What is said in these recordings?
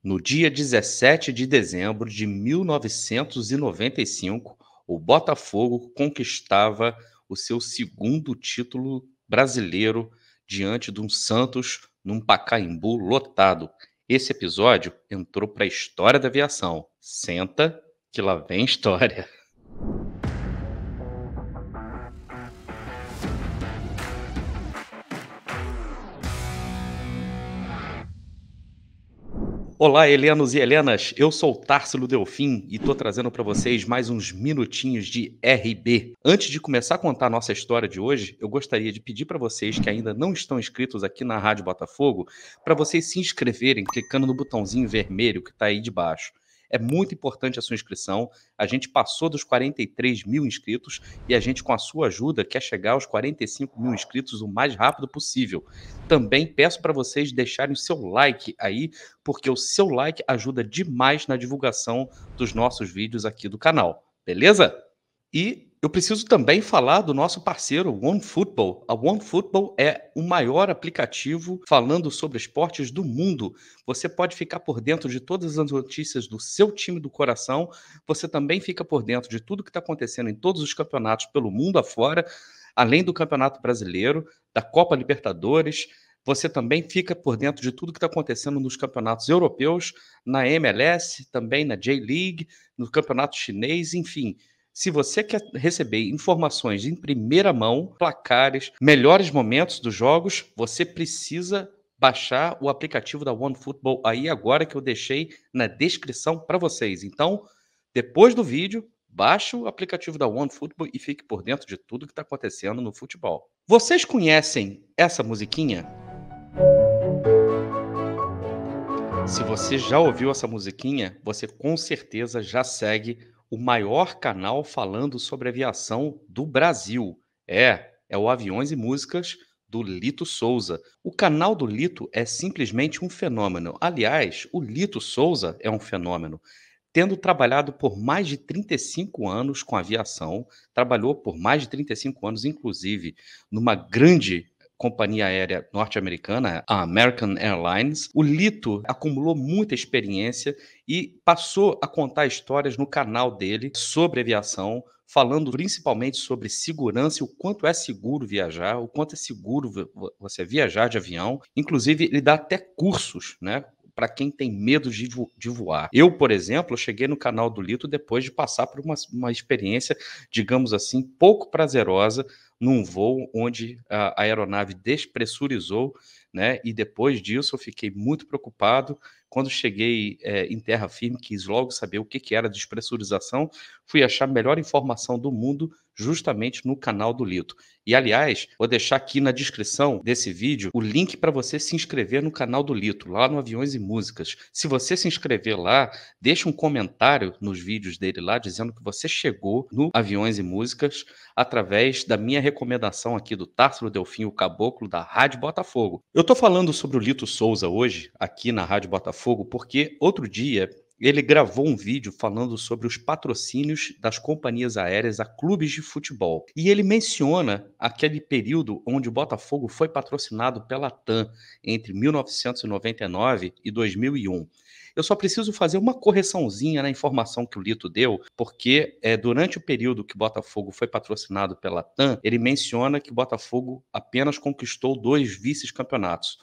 No dia 17 de dezembro de 1995, o Botafogo conquistava o seu segundo título brasileiro diante de um Santos num Pacaembu lotado. Esse episódio entrou para a história da aviação. Senta que lá vem história. Olá, Helenos e Helenas, eu sou o Társilo Delfim e estou trazendo para vocês mais uns minutinhos de RB. Antes de começar a contar a nossa história de hoje, eu gostaria de pedir para vocês que ainda não estão inscritos aqui na Rádio Botafogo, para vocês se inscreverem clicando no botãozinho vermelho que está aí de baixo. É muito importante a sua inscrição, a gente passou dos 43 mil inscritos e a gente, com a sua ajuda, quer chegar aos 45 mil inscritos o mais rápido possível. Também peço para vocês deixarem o seu like aí, porque o seu like ajuda demais na divulgação dos nossos vídeos aqui do canal, beleza? E eu preciso também falar do nosso parceiro OneFootball. A OneFootball é o maior aplicativo falando sobre esportes do mundo. Você pode ficar por dentro de todas as notícias do seu time do coração. Você também fica por dentro de tudo que está acontecendo em todos os campeonatos pelo mundo afora, além do Campeonato Brasileiro, da Copa Libertadores. Você também fica por dentro de tudo que está acontecendo nos campeonatos europeus, na MLS, também na J-League, no campeonato chinês, enfim. Se você quer receber informações em primeira mão, placares, melhores momentos dos jogos, você precisa baixar o aplicativo da OneFootball aí agora, que eu deixei na descrição para vocês. Então, depois do vídeo, baixe o aplicativo da OneFootball e fique por dentro de tudo que está acontecendo no futebol. Vocês conhecem essa musiquinha? Se você já ouviu essa musiquinha, você com certeza já segue o maior canal falando sobre aviação do Brasil. É o Aviões e Músicas do Lito Souza. O canal do Lito é simplesmente um fenômeno. Aliás, o Lito Souza é um fenômeno. Tendo trabalhado por mais de 35 anos com aviação, trabalhou por mais de 35 anos, inclusive, numa grande companhia aérea norte-americana, a American Airlines. O Lito acumulou muita experiência e passou a contar histórias no canal dele sobre aviação, falando principalmente sobre segurança e o quanto é seguro viajar, o quanto é seguro você viajar de avião. Inclusive, ele dá até cursos, né, para quem tem medo de voar. Eu, por exemplo, cheguei no canal do Lito depois de passar por uma experiência, digamos assim, pouco prazerosa, num voo onde a aeronave despressurizou, né? E depois disso eu fiquei muito preocupado. Quando cheguei em terra firme, quis logo saber o que era despressurização, fui achar a melhor informação do mundo justamente no canal do Lito. E, aliás, vou deixar aqui na descrição desse vídeo o link para você se inscrever no canal do Lito, lá no Aviões e Músicas. Se você se inscrever lá, deixa um comentário nos vídeos dele lá, dizendo que você chegou no Aviões e Músicas através da minha recomendação aqui do Társilo Delfim, o Caboclo, da Rádio Botafogo. Eu estou falando sobre o Lito Souza hoje, aqui na Rádio Botafogo, porque outro dia ele gravou um vídeo falando sobre os patrocínios das companhias aéreas a clubes de futebol. E ele menciona aquele período onde o Botafogo foi patrocinado pela TAM entre 1999 e 2001. Eu só preciso fazer uma correçãozinha na informação que o Lito deu, porque durante o período que o Botafogo foi patrocinado pela TAM, ele menciona que o Botafogo apenas conquistou 2 vice-campeonatos.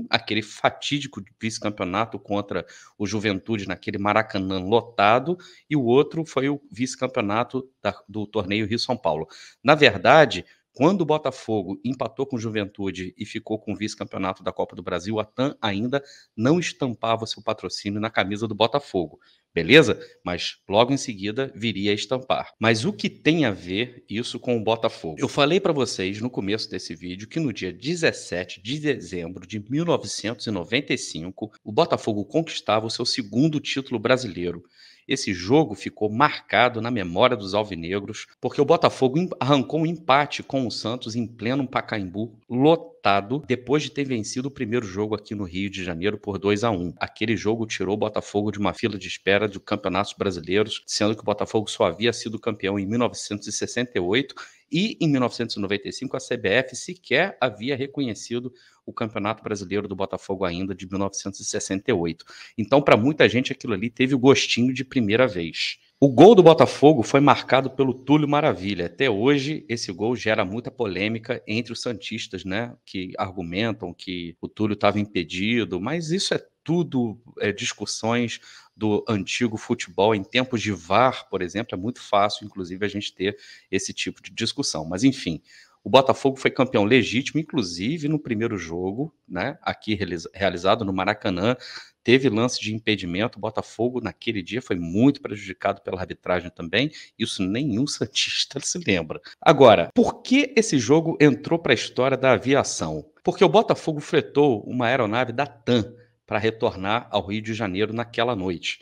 Aquele fatídico vice-campeonato contra o Juventude naquele Maracanã lotado, e o outro foi o vice-campeonato do torneio Rio-São Paulo. Na verdade, quando o Botafogo empatou com o Juventude e ficou com o vice-campeonato da Copa do Brasil, a TAM ainda não estampava seu patrocínio na camisa do Botafogo. Beleza? Mas logo em seguida viria a estampar. Mas o que tem a ver isso com o Botafogo? Eu falei para vocês no começo desse vídeo que no dia 17 de dezembro de 1995, o Botafogo conquistava o seu segundo título brasileiro. Esse jogo ficou marcado na memória dos alvinegros, porque o Botafogo arrancou um empate com o Santos em pleno Pacaembu, lotado, depois de ter vencido o primeiro jogo aqui no Rio de Janeiro por 2-1. Aquele jogo tirou o Botafogo de uma fila de espera de campeonatos brasileiros, sendo que o Botafogo só havia sido campeão em 1968 E em 1995 a CBF sequer havia reconhecido o Campeonato Brasileiro do Botafogo ainda de 1968. Então, para muita gente, aquilo ali teve o gostinho de primeira vez. O gol do Botafogo foi marcado pelo Túlio Maravilha. Até hoje, esse gol gera muita polêmica entre os santistas, né, que argumentam que o Túlio estava impedido, mas isso é tudo discussões do antigo futebol. Em tempos de VAR, por exemplo, é muito fácil, inclusive, a gente ter esse tipo de discussão. Mas, enfim, o Botafogo foi campeão legítimo, inclusive no primeiro jogo, né, aqui realizado no Maracanã. Teve lance de impedimento, o Botafogo naquele dia foi muito prejudicado pela arbitragem também, isso nenhum santista se lembra. Agora, por que esse jogo entrou para a história da aviação? Porque o Botafogo fretou uma aeronave da TAM para retornar ao Rio de Janeiro naquela noite.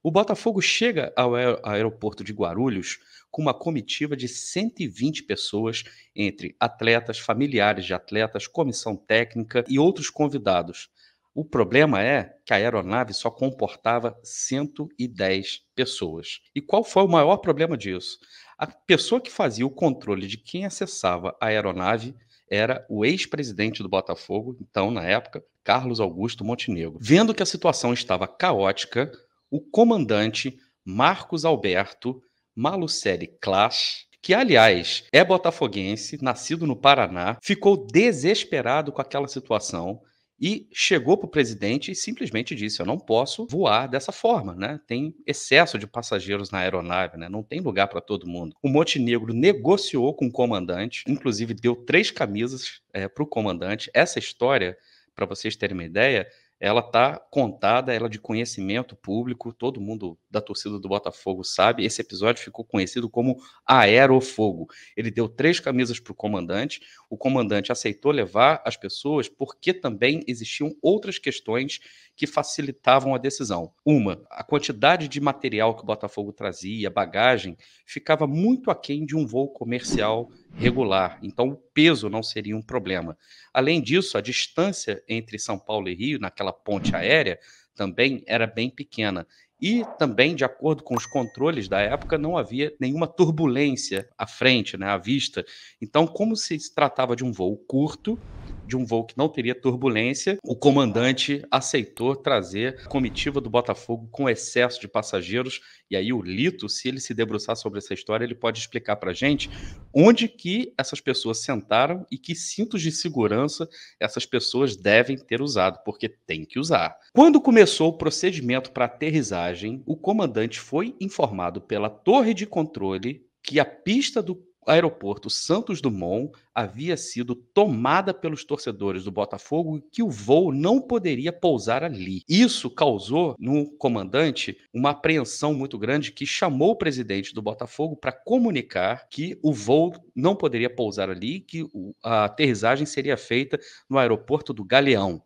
O Botafogo chega ao aeroporto de Guarulhos com uma comitiva de 120 pessoas, entre atletas, familiares de atletas, comissão técnica e outros convidados. O problema é que a aeronave só comportava 110 pessoas. E qual foi o maior problema disso? A pessoa que fazia o controle de quem acessava a aeronave era o ex-presidente do Botafogo, então, na época, Carlos Augusto Montenegro. Vendo que a situação estava caótica, o comandante Marcos Alberto Malucelli Klass, que, aliás, é botafoguense, nascido no Paraná, ficou desesperado com aquela situação e chegou para o presidente e simplesmente disse: eu não posso voar dessa forma, né? Tem excesso de passageiros na aeronave, né? Não tem lugar para todo mundo. O Montenegro negociou com o comandante, inclusive deu 3 camisas para o comandante. Essa história, para vocês terem uma ideia, ela está contada, ela é de conhecimento público, todo mundo da torcida do Botafogo sabe. Esse episódio ficou conhecido como Aerofogo. Ele deu 3 camisas para o comandante aceitou levar as pessoas porque também existiam outras questões que facilitavam a decisão. Uma, a quantidade de material que o Botafogo trazia, bagagem, ficava muito aquém de um voo comercial regular, então o peso não seria um problema. Além disso, a distância entre São Paulo e Rio, naquela ponte aérea, também era bem pequena. E também, de acordo com os controles da época, não havia nenhuma turbulência à frente, né, à vista. Então, como se tratava de um voo curto, de um voo que não teria turbulência, o comandante aceitou trazer a comitiva do Botafogo com excesso de passageiros. E aí o Lito, se ele se debruçar sobre essa história, ele pode explicar para a gente onde que essas pessoas sentaram e que cintos de segurança essas pessoas devem ter usado, porque tem que usar. Quando começou o procedimento para aterrissagem, o comandante foi informado pela torre de controle que a pista do aeroporto Santos Dumont havia sido tomada pelos torcedores do Botafogo e que o voo não poderia pousar ali. Isso causou no comandante uma apreensão muito grande, que chamou o presidente do Botafogo para comunicar que o voo não poderia pousar ali, que a aterrissagem seria feita no aeroporto do Galeão.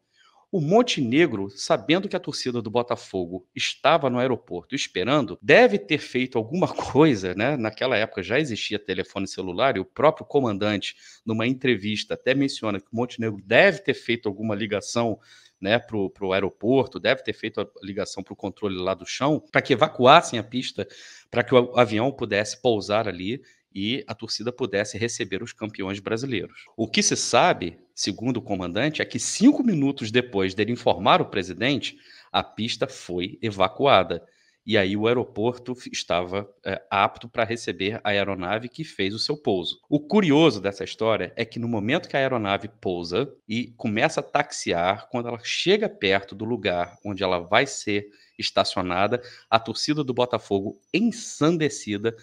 O Montenegro, sabendo que a torcida do Botafogo estava no aeroporto esperando, deve ter feito alguma coisa, né? Naquela época já existia telefone celular e o próprio comandante, numa entrevista, até menciona que o Montenegro deve ter feito alguma ligação, né, para o aeroporto, deve ter feito a ligação para o controle lá do chão, para que evacuassem a pista, para que o avião pudesse pousar ali e a torcida pudesse receber os campeões brasileiros. O que se sabe, segundo o comandante, é que 5 minutos depois dele informar o presidente, a pista foi evacuada. E aí o aeroporto estava apto para receber a aeronave que fez o seu pouso. O curioso dessa história é que no momento que a aeronave pousa e começa a taxiar, quando ela chega perto do lugar onde ela vai ser estacionada, a torcida do Botafogo, ensandecida,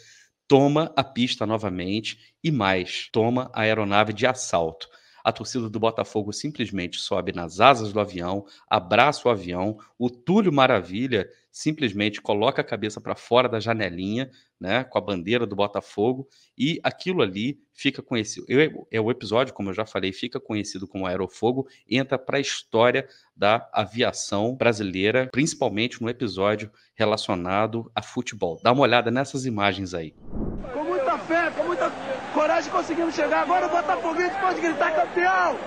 toma a pista novamente e mais, toma a aeronave de assalto. A torcida do Botafogo simplesmente sobe nas asas do avião, abraça o avião, o Túlio Maravilha simplesmente coloca a cabeça para fora da janelinha, né, com a bandeira do Botafogo, e aquilo ali fica conhecido. O episódio, como eu já falei, fica conhecido como Aerofogo, entra para a história da aviação brasileira, principalmente no episódio relacionado a futebol. Dá uma olhada nessas imagens aí. Com muita fé, com muita coragem conseguimos chegar. Agora o Botafoguense pode gritar campeão!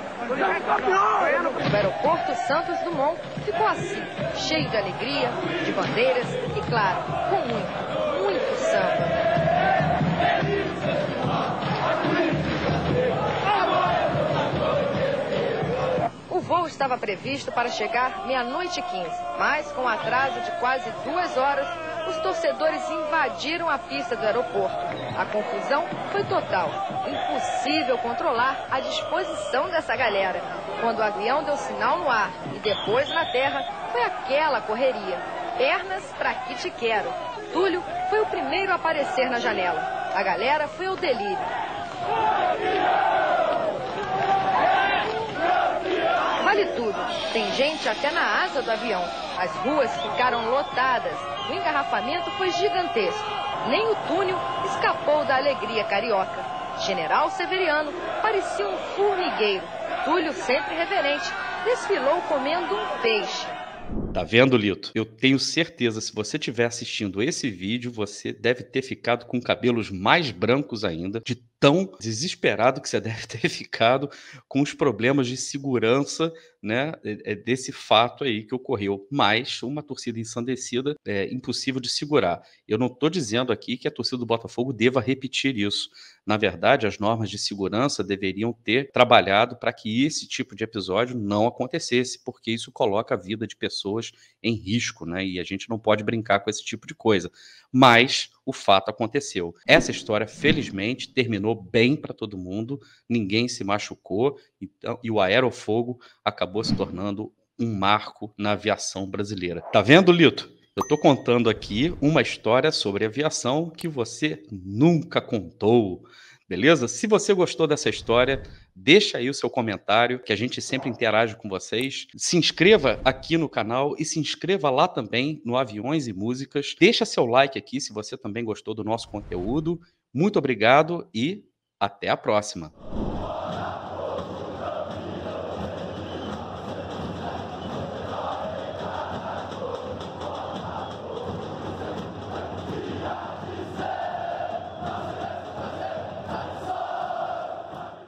Campeão! O aeroporto Santos Dumont ficou assim, cheio de alegria, de bandeiras e, claro, com muito, muito samba. estava previsto para chegar meia-noite e 15, mas com atraso de quase 2 horas, os torcedores invadiram a pista do aeroporto. A confusão foi total. Impossível controlar a disposição dessa galera. Quando o avião deu sinal no ar e depois na terra, foi aquela correria. Pernas pra que te quero. Túlio foi o primeiro a aparecer na janela. A galera foi ao delírio. Vale tudo. Tem gente até na asa do avião. As ruas ficaram lotadas. O engarrafamento foi gigantesco. Nem o túnel escapou da alegria carioca. General Severiano parecia um formigueiro. Túlio, sempre reverente, desfilou comendo um peixe. Tá vendo, Lito? Eu tenho certeza, se você estiver assistindo esse vídeo, você deve ter ficado com cabelos mais brancos ainda, de tão desesperado que você deve ter ficado com os problemas de segurança, né, desse fato aí que ocorreu. Mas uma torcida ensandecida é impossível de segurar. Eu não estou dizendo aqui que a torcida do Botafogo deva repetir isso. Na verdade, as normas de segurança deveriam ter trabalhado para que esse tipo de episódio não acontecesse, porque isso coloca a vida de pessoas em risco, né? E a gente não pode brincar com esse tipo de coisa. Mas o fato aconteceu. Essa história, felizmente, terminou bem para todo mundo, ninguém se machucou, então, e o aerofogo acabou se tornando um marco na aviação brasileira. Tá vendo, Lito? Eu estou contando aqui uma história sobre aviação que você nunca contou, beleza? Se você gostou dessa história, deixa aí o seu comentário, que a gente sempre interage com vocês. Se inscreva aqui no canal e se inscreva lá também no Aviões e Músicas. Deixa seu like aqui se você também gostou do nosso conteúdo. Muito obrigado e até a próxima.